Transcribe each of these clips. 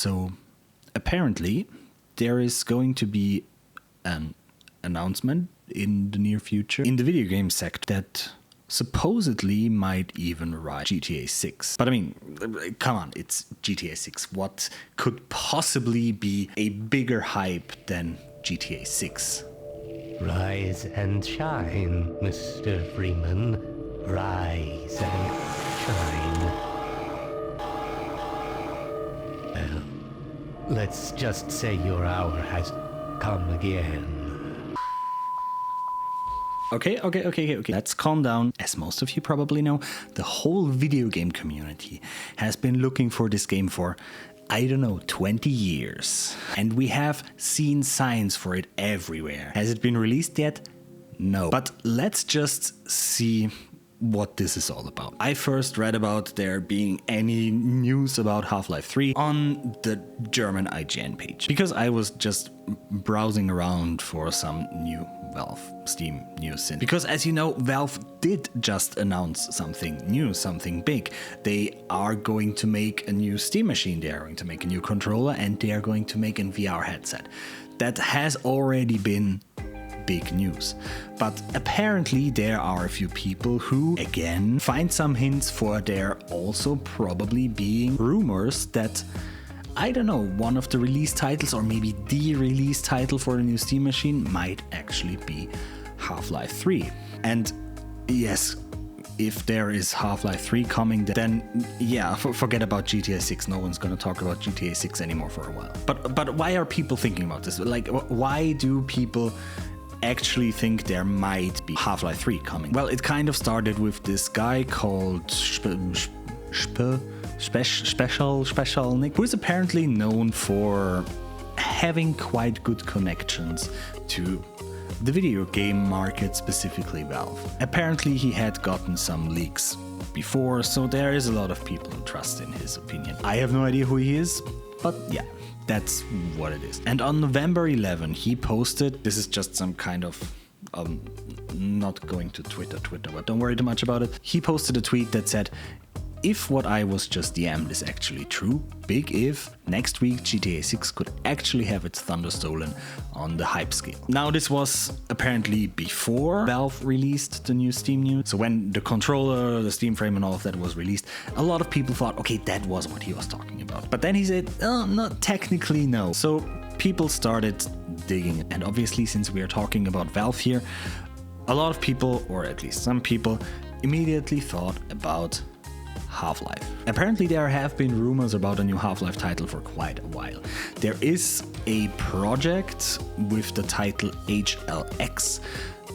So apparently there is going to be an announcement in the near future in the video game sector that supposedly might even rise GTA 6. But I mean, come on, it's GTA 6. What could possibly be a bigger hype than GTA 6? Rise and shine, Mr. Freeman. Rise and shine. Well, let's just say your hour has come again. Okay. Let's calm down. As most of you probably know, the whole video game community has been looking for this game for, I don't know, 20 years. And we have seen signs for it everywhere. Has it been released yet? No. But let's just see what this is all about. I first read about there being any news about Half-Life 3 on the German IGN page, because I was just browsing around for some new Valve Steam news. Because as you know, Valve did just announce something new, something big. They are going to make a new Steam machine, they are going to make a new controller, and they are going to make a VR headset. That has already been big news. But apparently there are a few people who, again, find some hints for there also probably being rumors that, I don't know, one of the release titles or maybe the release title for the new Steam machine might actually be Half-Life 3. And yes, if there is Half-Life 3 coming, then yeah, forget about GTA 6. No one's gonna talk about GTA 6 anymore for a while. But why are people thinking about this? Like, why do people actually think there might be Half-Life 3 coming? Well, it kind of started with this guy called Special Nick, who is apparently known for having quite good connections to the video game market, specifically Valve. Apparently he had gotten some leaks before, so there is a lot of people who trust in his opinion. I have no idea who he is, but yeah, that's what it is. And on November 11, he posted, this is just some kind of, not going to Twitter, but don't worry too much about it. He posted a tweet that said, if what I was just DM'd is actually true, big if, next week GTA 6 could actually have its thunder stolen on the hype scale. Now this was apparently before Valve released the new Steam news. So when the controller, the Steam frame and all of that was released, a lot of people thought, okay, that was what he was talking about. But then he said, oh, not technically, no. So people started digging. And obviously, since we are talking about Valve here, a lot of people, or at least some people, immediately thought about Half-Life. Apparently there have been rumors about a new Half-Life title for quite a while. There is a project with the title HLX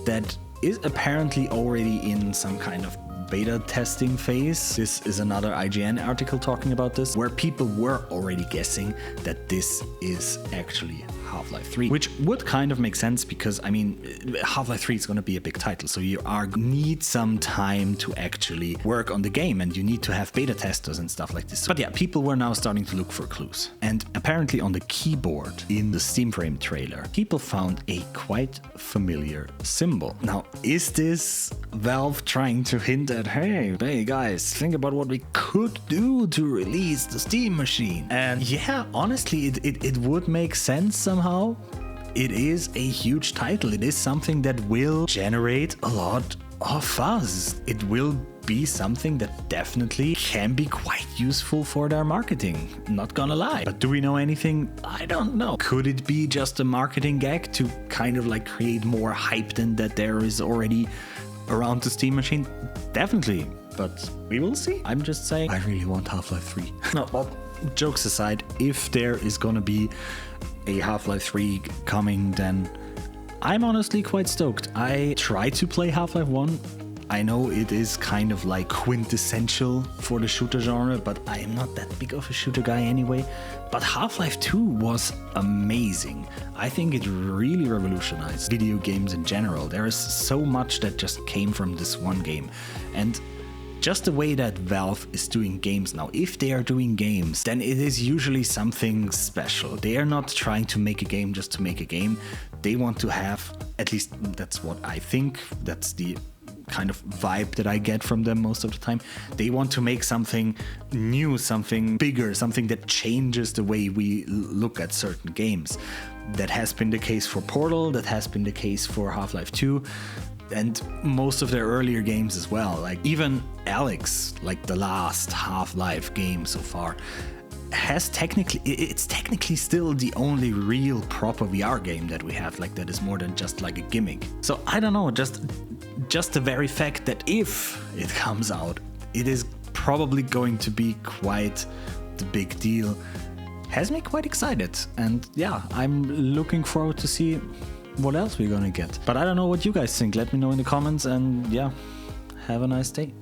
that is apparently already in some kind of beta testing phase. This is another IGN article talking about this, where people were already guessing that this is actually Half-Life 3, which would kind of make sense because, I mean, Half-Life 3 is going to be a big title, so you need some time to actually work on the game and you need to have beta testers and stuff like this. But yeah, people were now starting to look for clues. And apparently on the keyboard in the Steam Frame trailer, people found a quite familiar symbol. Now, is this Valve trying to hint at, hey guys, think about what we could do to release the Steam machine? And yeah, honestly, it would make sense somehow. It is a huge title. It is something that will generate a lot of buzz. It will be something that definitely can be quite useful for their marketing, not gonna lie. But do we know anything? I don't know. Could it be just a marketing gag to kind of like create more hype than that there is already around the Steam machine? Definitely, but we will see. I'm just saying, I really want Half-Life 3. No, but jokes aside, if there is gonna be a Half-Life 3 coming, then I'm honestly quite stoked. I tried to play Half-Life 1. I know it is kind of like quintessential for the shooter genre, but I am not that big of a shooter guy anyway. But Half-Life 2 was amazing. I think it really revolutionized video games in general. There is so much that just came from this one game. And just the way that Valve is doing games now, if they are doing games, then it is usually something special. They are not trying to make a game just to make a game. They want to have, at least that's what I think, that's the kind of vibe that I get from them most of the time. They want to make something new, something bigger, something that changes the way we look at certain games. That has been the case for Portal, that has been the case for Half-Life 2, and most of their earlier games as well. Like even Alex, like the last Half-Life game so far, it's technically still the only real proper VR game that we have, like that is more than just like a gimmick. So I don't know, just the very fact that if it comes out, it is probably going to be quite the big deal, has me quite excited. And yeah, I'm looking forward to see what else we're gonna get. But I don't know what you guys think. Let me know in the comments, and yeah, have a nice day.